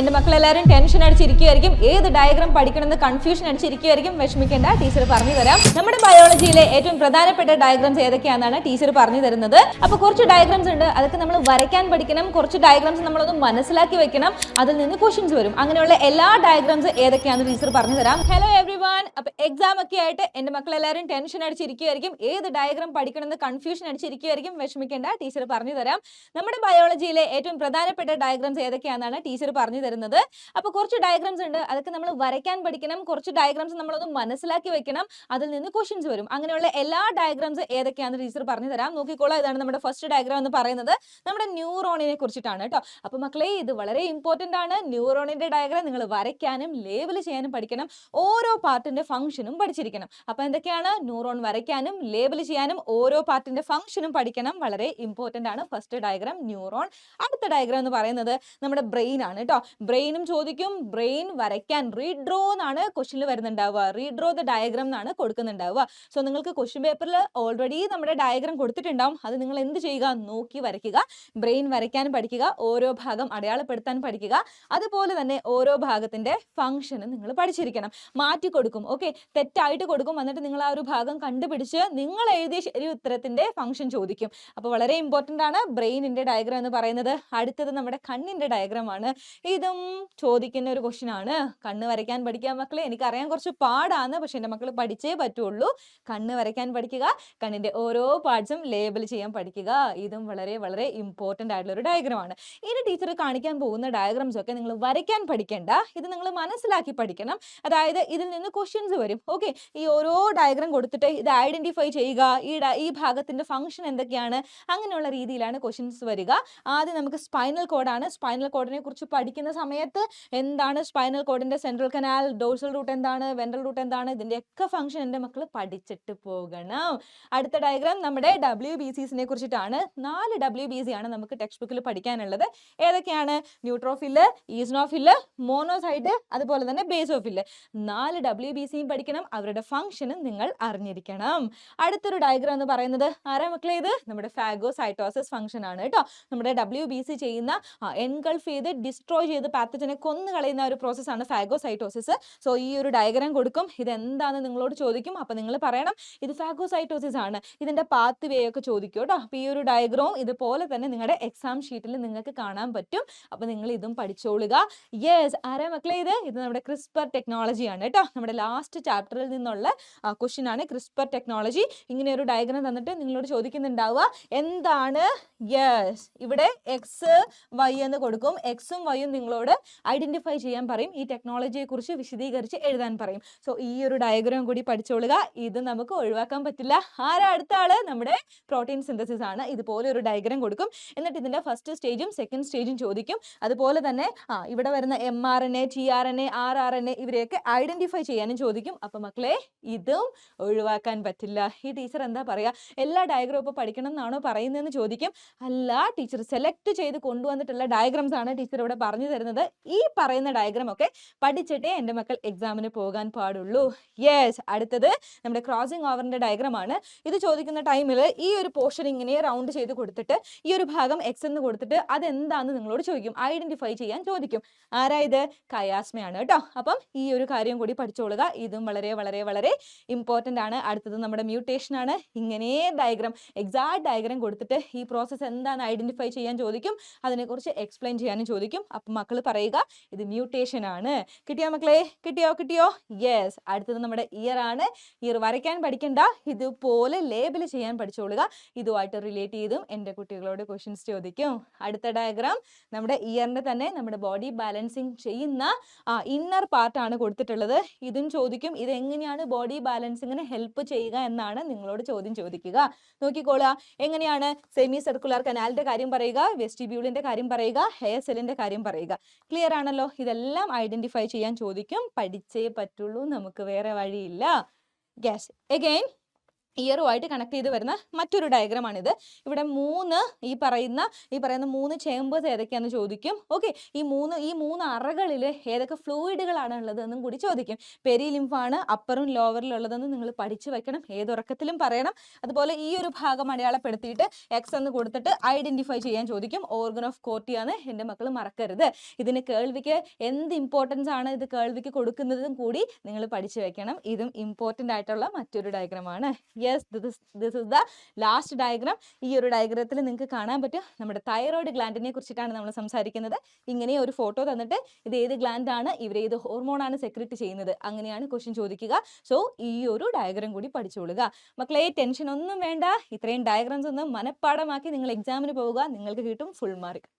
എൻ്റെ മക്കളെല്ലാവരും ടെൻഷൻ അടിച്ചിരിക്കുമായിരിക്കും, ഏത് ഡയഗ്രാം പഠിക്കണമെന്ന് കൺഫ്യൂഷൻ അടിച്ചിരിക്കുമായിരിക്കും. വിഷമിക്കേണ്ട, ടീച്ചർ പറഞ്ഞു തരാം. നമ്മുടെ ബയോളജിയിലെ ഏറ്റവും പ്രധാനപ്പെട്ട ഡയഗ്രാംസ് ഏതൊക്കെയാണെന്നാണ് ടീച്ചർ പറഞ്ഞു തരുന്നത്. അപ്പോൾ കുറച്ച് ഡയഗ്രാംസ് ഉണ്ട്, അതൊക്കെ നമ്മൾ വരയ്ക്കാൻ പഠിക്കണം. കുറച്ച് ഡയഗ്രാംസ് നമ്മളൊന്ന് മനസ്സിലാക്കി വെക്കണം, അതിൽ നിന്ന് ക്വസ്റ്റ്യൻസ് വരും. അങ്ങനെയുള്ള എല്ലാ ഡയഗ്രാംസ് ഏതൊക്കെയാണെന്ന് ടീച്ചർ പറഞ്ഞു തരാം. Hello every one. അപ്പോൾ എക്സാം ഒക്കെ ആയിട്ട് എൻ്റെ മക്കളെല്ലാവരും ടെൻഷൻ അടിച്ചിരിക്കുമായിരിക്കും, ഏത് ഡയഗ്രാം പഠിക്കണമെന്ന് കൺഫ്യൂഷൻ അടിച്ചിരിക്കുമായിരിക്കും. വിഷമിക്കേണ്ട, ടീച്ചർ പറഞ്ഞു തരാം. നമ്മുടെ ബയോളജിയിലെ ഏറ്റവും പ്രധാനപ്പെട്ട ഡയഗ്രാംസ് ഏതൊക്കെയാണെന്നാണ് ടീച്ചർ പറഞ്ഞു തരുന്നത്. അപ്പോൾ കുറച്ച് ഡയഗ്രാംസ് ഉണ്ട്, അതൊക്കെ നമ്മൾ വരയ്ക്കാൻ പഠിക്കണം. കുറച്ച് ഡയഗ്രാംസ് നമ്മളൊന്ന് മനസ്സിലാക്കി വെക്കണം, അതിൽ നിന്ന് ക്വസ്റ്റ്യൻസ് വരും. അങ്ങനെയുള്ള എല്ലാ ഡയഗ്രാംസ് ഏതൊക്കെയാണെന്ന് ടീച്ചർ പറഞ്ഞു തരാം. നോക്കിക്കോളാം, ഇതാണ് നമ്മുടെ ഫസ്റ്റ് ഡയഗ്രാം എന്ന് പറയുന്നത്. നമ്മുടെ ന്യൂറോണിനെ കുറിച്ചിട്ടാണ് കേട്ടോ. അപ്പോൾ മക്കളെ, ഇത് വളരെ ഇമ്പോർട്ടൻ്റ് ആണ്. ന്യൂറോണിന്റെ ഡയഗ്രാം നിങ്ങൾ വരയ്ക്കാനും ലേബൽ ചെയ്യാനും പഠിക്കണം. ഓരോ പാർട്ടിന്റെ ഫംഗ്ഷനും പഠിച്ചിരിക്കണം. അപ്പോൾ എന്തൊക്കെയാണ്? ന്യൂറോൺ വരയ്ക്കാനും ലേബൽ ചെയ്യാനും ഓരോ പാർട്ടിന്റെ ഫംഗ്ഷനും പഠിക്കണം. വളരെ ഇമ്പോർട്ടൻ്റ് ആണ് ഫസ്റ്റ് ഡയഗ്രാം ന്യൂറോൺ. അടുത്ത ഡയഗ്രാം എന്ന് പറയുന്നത് നമ്മുടെ ബ്രെയിൻ ആണ് കേട്ടോ. ബ്രെയിനും ചോദിക്കും. ബ്രെയിൻ വരയ്ക്കാൻ റീഡ്രോ എന്നാണ് ക്വസ്റ്റ്യനിൽ വരുന്നുണ്ടാവുക. റീഡ്രോ ദ ഡയഗ്രാം എന്നാണ് കൊടുക്കുന്നുണ്ടാവുക. സോ നിങ്ങൾക്ക് ക്വസ്റ്റ്യൻ പേപ്പറിൽ ഓൾറെഡി നമ്മുടെ ഡയഗ്രാം കൊടുത്തിട്ടുണ്ടാവും. അത് നിങ്ങൾ എന്ത് ചെയ്യുക? നോക്കി വരയ്ക്കുക. ബ്രെയിൻ വരയ്ക്കാൻ പഠിക്കുക, ഓരോ ഭാഗം അടയാളപ്പെടുത്താൻ പഠിക്കുക. അതുപോലെ തന്നെ ഓരോ ഭാഗത്തിന്റെ ഫംഗ്ഷനും നിങ്ങൾ പഠിച്ചിരിക്കണം. മാറ്റി കൊടുക്കും, ഓക്കെ, തെറ്റായിട്ട് കൊടുക്കും. എന്നിട്ട് നിങ്ങൾ ആ ഒരു ഭാഗം കണ്ടുപിടിച്ച് നിങ്ങൾ എഴുതിയ ശരി ഉത്തരത്തിന്റെ ഫംഗ്ഷൻ ചോദിക്കും. അപ്പോൾ വളരെ ഇമ്പോർട്ടൻ്റ് ആണ് ബ്രെയിനിന്റെ ഡയഗ്രാം എന്ന് പറയുന്നത്. അടുത്തത് നമ്മുടെ കണ്ണിന്റെ ഡയഗ്രാം ആണ്. ഇതും ചോദിക്കുന്ന ഒരു ക്വസ്റ്റ്യൻ ആണ്. കണ്ണ് വരയ്ക്കാൻ പഠിക്കുക മക്കളെ. എനിക്കറിയാൻ കുറച്ച് പാടാണ്, പക്ഷെ എൻ്റെ മക്കൾ പഠിച്ചേ പറ്റുള്ളൂ. കണ്ണ് വരയ്ക്കാൻ പഠിക്കുക, കണ്ണിന്റെ ഓരോ പാർട്സും ലേബൽ ചെയ്യാൻ പഠിക്കുക. ഇതും വളരെ വളരെ ഇമ്പോർട്ടൻ്റ് ആയിട്ടുള്ള ഒരു ഡയഗ്രാം ആണ്. ഇനി ടീച്ചർ കാണിക്കാൻ പോകുന്ന ഡയഗ്രാംസ് ഒക്കെ നിങ്ങൾ വരയ്ക്കാൻ പഠിക്കേണ്ട, ഇത് നിങ്ങൾ മനസ്സിലാക്കി പഠിക്കണം. അതായത് ഇതിൽ നിന്ന് ക്വസ്റ്റ്യൻസ് വരും. ഓക്കെ, ഈ ഓരോ ഡയഗ്രാം കൊടുത്തിട്ട് ഇത് ഐഡന്റിഫൈ ചെയ്യുക, ഈ ഭാഗത്തിന്റെ ഫംഗ്ഷൻ എന്തൊക്കെയാണ്, അങ്ങനെയുള്ള രീതിയിലാണ് ക്വസ്റ്റ്യൻസ് വരിക. ആദ്യം നമുക്ക് സ്പൈനൽ കോഡാണ്. സ്പൈനൽ കോഡിനെ കുറിച്ച് പഠിക്കുന്ന സമയത്ത് എന്താണ് സ്പൈനൽ കോഡിന്റെ സെൻട്രൽ കനാൽ, ഡോർസൽ റൂട്ട് എന്താണ്, വെൻട്രൽ റൂട്ട് എന്താണ്, ഇതിന്റെയൊക്കെ ഫംഗ്ഷൻ എൻ്റെ മക്കൾ പഠിച്ചിട്ട് പോകണം. അടുത്ത ഡയഗ്രാം നമ്മുടെ WBCസിനെ കുറിച്ചിട്ടാണ്. 4 WBC ആണ് നമുക്ക് ടെക്സ്റ്റ് ബുക്കിൽ പഠിക്കാനുള്ളത്. ഏതൊക്കെയാണ്? ന്യൂട്രോഫില്, ഈസ്നോഫില്, മോണോസൈറ്റ്, അതുപോലെ തന്നെ ബേസോഫില്. 4 WBCയും പഠിക്കണം. അവരുടെ ഫംഗ്ഷനും നിങ്ങൾ അറിഞ്ഞിരിക്കണം. അടുത്തൊരു ഡയഗ്രാം എന്ന് പറയുന്നത് ആരാ മക്കളെ? ഇത് നമ്മുടെ ഫാഗോസൈറ്റോസിസ് ഫംഗ്ഷൻ ആണ് കേട്ടോ. നമ്മുടെ WBC ചെയ്യുന്ന എൻഗൾഫ് ചെയ്ത് ഡിസ്ട്രോയ് ചെയ്ത് പാത്തജനെ കൊന്നു കളയുന്ന ഒരു പ്രോസസ്സാണ് ഫാഗോസൈറ്റോസിസ്. സോ ഈ ഒരു ഡയഗ്രാം കൊടുക്കും, ഇതെന്താണെന്ന് നിങ്ങളോട് ചോദിക്കും. അപ്പോൾ നിങ്ങൾ പറയണം ഇത് ഫാഗോസൈറ്റോസിസ് ആണ്. ഇതിന്റെ പാത്ത് വേ ഒക്കെ ചോദിക്കും കേട്ടോ. അപ്പോൾ ഈ ഒരു ഡയഗ്രാം ഇതുപോലെ തന്നെ നിങ്ങളുടെ എക്സാം ഷീറ്റിൽ നിങ്ങൾക്ക് കാണാൻ പറ്റും. അപ്പോൾ നിങ്ങൾ ഇതും പഠിച്ചോളുക. യെസ്, ആരാ മക്കളെ? ഇത് നമ്മുടെ ക്രിസ്പർ ടെക്നോളജി ആണ് കേട്ടോ. നമ്മുടെ ലാസ്റ്റ് ചാപ്റ്ററിൽ നിന്നുള്ള ക്വസ്റ്റ്യൻ ആണ് ക്രിസ്പർ ടെക്നോളജി. ഇങ്ങനെ ഒരു ഡയഗ്രാം തന്നിട്ട് നിങ്ങളോട് ചോദിക്കുന്നുണ്ടാവുക എന്താണ്? യെസ്, ഇവിടെ എക്സ് വൈ എന്ന് കൊടുക്കും. എക്സും വൈയും നിങ്ങളോട് ഐഡന്റിഫൈ ചെയ്യാൻ പറയും. ഈ ടെക്നോളജിയെ കുറിച്ച് വിശദീകരിച്ച് എഴുതാൻ പറയും. സോ ഈ ഒരു ഡയഗ്രാം കൂടി പഠിച്ചോളുക. ഇത് നമുക്ക് ഒഴിവാക്കാൻ പറ്റില്ല. ആരാ അടുത്ത ആള്? നമ്മുടെ പ്രോട്ടീൻ സിന്തസിസ് ആണ്. ഇതുപോലെ ഒരു ഡയഗ്രാം കൊടുക്കും. എന്നിട്ട് ഇതിന്റെ ഫസ്റ്റ് സ്റ്റേജും സെക്കൻഡ് സ്റ്റേജും ചോദിക്കും. അതുപോലെ തന്നെ ഇവിടെ വരുന്ന mRNA, tRNA, rRNA ഇവരെയൊക്കെ ഐഡന്റിഫൈ ചെയ്യാനും ചോദിക്കും. അപ്പൊ മക്കളെ, ഇതും ഒഴിവാക്കാൻ പറ്റില്ല. ഈ ടീച്ചർ എന്താ പറയാ, എല്ലാ ഡയഗ്രാം ഇപ്പോൾ പഠിക്കണം എന്നാണോ പറയുന്നതെന്ന് ചോദിക്കും. അല്ല, ടീച്ചർ സെലക്ട് ചെയ്ത് കൊണ്ടുവന്നിട്ടുള്ള ഡയഗ്രാംസ് ആണ് ടീച്ചർ ഇവിടെ പറഞ്ഞു തരുന്നത്. ഈ പറയുന്ന ഡയഗ്രാം ഒക്കെ പഠിച്ചിട്ടേ എൻ്റെ മക്കൾ എക്സാമിന് പോകാൻ പാടുള്ളൂ. യെസ്, അടുത്തത് നമ്മുടെ ക്രോസിംഗ് ഓവറിന്റെ ഡയഗ്രാം ആണ്. ഇത് ചോദിക്കുന്ന ടൈമിൽ ഈ ഒരു പോർഷൻ ഇങ്ങനെ റൗണ്ട് ചെയ്ത് കൊടുത്തിട്ട് ഈ ഒരു ഭാഗം എക്സ് എന്ന് കൊടുത്തിട്ട് അതെന്താന്ന് നിങ്ങളോട് ചോദിക്കും, ഐഡന്റിഫൈ ചെയ്യാൻ ചോദിക്കും. ആരാ ഇത്? കയാസ്മയാണ് കേട്ടോ. അപ്പം ഈ ഒരു കാര്യം കൂടി പഠിച്ചോളുക. ഇതും വളരെ വളരെ വളരെ ഇമ്പോർട്ടൻ്റ് ആണ്. അടുത്തത് നമ്മുടെ മ്യൂട്ടേഷൻ ആണ്. ഇങ്ങനെ ഡയഗ്രാം, എക്സാക്ട് ഡയഗ്രാം കൊടുത്തിട്ട് ഈ പ്രോസസ്സ് എന്താണ് ഐഡന്റിഫൈ ചെയ്യാൻ ചോദിക്കും, അതിനെക്കുറിച്ച് എക്സ്പ്ലെയിൻ ചെയ്യാനും ചോദിക്കും. അപ്പം മക്കൾ പറയുക ഇത് മ്യൂട്ടേഷൻ ആണ്. കിട്ടിയോ മക്കളെ? കിട്ടിയോ? യെസ്. അടുത്തത് നമ്മുടെ ഇയർ ആണ്. ഇയർ വരയ്ക്കാൻ പഠിക്കണ്ട, ഇതുപോലെ ലേബൽ ചെയ്യാൻ പഠിച്ചോളുക. ഇതുമായിട്ട് റിലേറ്റ് ചെയ്തും എൻ്റെ കുട്ടികളോട് ക്വസ്റ്റ്യൻസ് ചോദിക്കും. അടുത്ത ഡയഗ്രാം നമ്മുടെ ഇയറിന്റെ തന്നെ നമ്മുടെ ബോഡി ബാലൻസിങ് ചെയ്യുന്ന ഇന്നർ പാർട്ടാണ് കൊടുത്തിട്ടുള്ളത്. ഇതും ചോദിക്കും. ഇത് എങ്ങനെയാണ് ബോഡി ബാലൻസിങ്ങിന് ഹെൽപ്പ് ചെയ്യുക എന്നാണ് നിങ്ങളോട് ചോദിക്കുക. നോക്കിക്കോളുക. എങ്ങനെയാണ്? സെമി സർക്കുലർ കനാലിന്റെ കാര്യം പറയുക, വെസ്റ്റിബ്യൂളിന്റെ കാര്യം പറയുക, ഹെയർ സെല്ലിന്റെ കാര്യം പറയുക. ക്ലിയർ ആണല്ലോ? ഇതെല്ലാം ഐഡന്റിഫൈ ചെയ്യാൻ ചോദിക്കും. പഠിച്ചേ പറ്റുള്ളൂ, നമുക്ക് വേറെ വഴിയില്ല. യെസ്. അഗൈൻ ഇയറുമായിട്ട് കണക്ട് ചെയ്ത് വരുന്ന മറ്റൊരു ഡയഗ്രമാണിത്. ഇവിടെ ഈ പറയുന്ന 3 ചേമ്പേഴ്സ് ഏതൊക്കെയാണെന്ന് ചോദിക്കും. ഓക്കെ, ഈ മൂന്ന് അറകളിൽ ഏതൊക്കെ ഫ്ലൂയിഡുകളാണ് ഉള്ളതെന്നും കൂടി ചോദിക്കും. പെരിലിംഫാണ് അപ്പറും ലോവറിലും ഉള്ളതെന്ന് നിങ്ങൾ പഠിച്ചു വെക്കണം, ഏതുറക്കത്തിലും പറയണം. അതുപോലെ ഈ ഒരു ഭാഗം അടയാളപ്പെടുത്തിയിട്ട് എക്സ് എന്ന് കൊടുത്തിട്ട് ഐഡന്റിഫൈ ചെയ്യാൻ ചോദിക്കും. ഓർഗൻ ഓഫ് കോർട്ടിയാണ്, എൻ്റെ മക്കൾ മറക്കരുത്. ഇതിന് കേൾവിക്ക് എന്ത് ഇമ്പോർട്ടൻസ് ആണ് ഇത് കേൾവിക്ക് കൊടുക്കുന്നതും കൂടി നിങ്ങൾ പഠിച്ചു വെക്കണം. ഇതും ഇമ്പോർട്ടൻ്റ് ആയിട്ടുള്ള മറ്റൊരു ഡയഗ്രമാണ്. Yes, this is the last diagram. ഈ ഒരു ഡയഗ്രത്തിൽ നിങ്ങൾക്ക് കാണാൻ പറ്റും നമ്മുടെ തൈറോയ്ഡ് ഗ്ലാൻഡിനെ കുറിച്ചിട്ടാണ് നമ്മൾ സംസാരിക്കുന്നത്. ഇങ്ങനെ ഒരു ഫോട്ടോ തന്നിട്ട് ഇത് ഏത് ഗ്ലാൻഡ് ആണ്, ഇവർ ഏത് ഹോർമോണാണ് സെക്രറ്റ് ചെയ്യുന്നത്, അങ്ങനെയാണ് ക്വസ്റ്റ്യൻ ചോദിക്കുക. സോ ഈ ഒരു ഡയഗ്രാം കൂടി പഠിച്ചോളുക മക്കളെ. ടെൻഷൻ ഒന്നും വേണ്ട, ഇത്രയും ഡയഗ്രാംസ് ഒന്ന് മനഃപ്പാടമാക്കി നിങ്ങൾ എക്സാമിന് പോവുക, നിങ്ങൾക്ക് കിട്ടും ഫുൾ മാർക്ക്.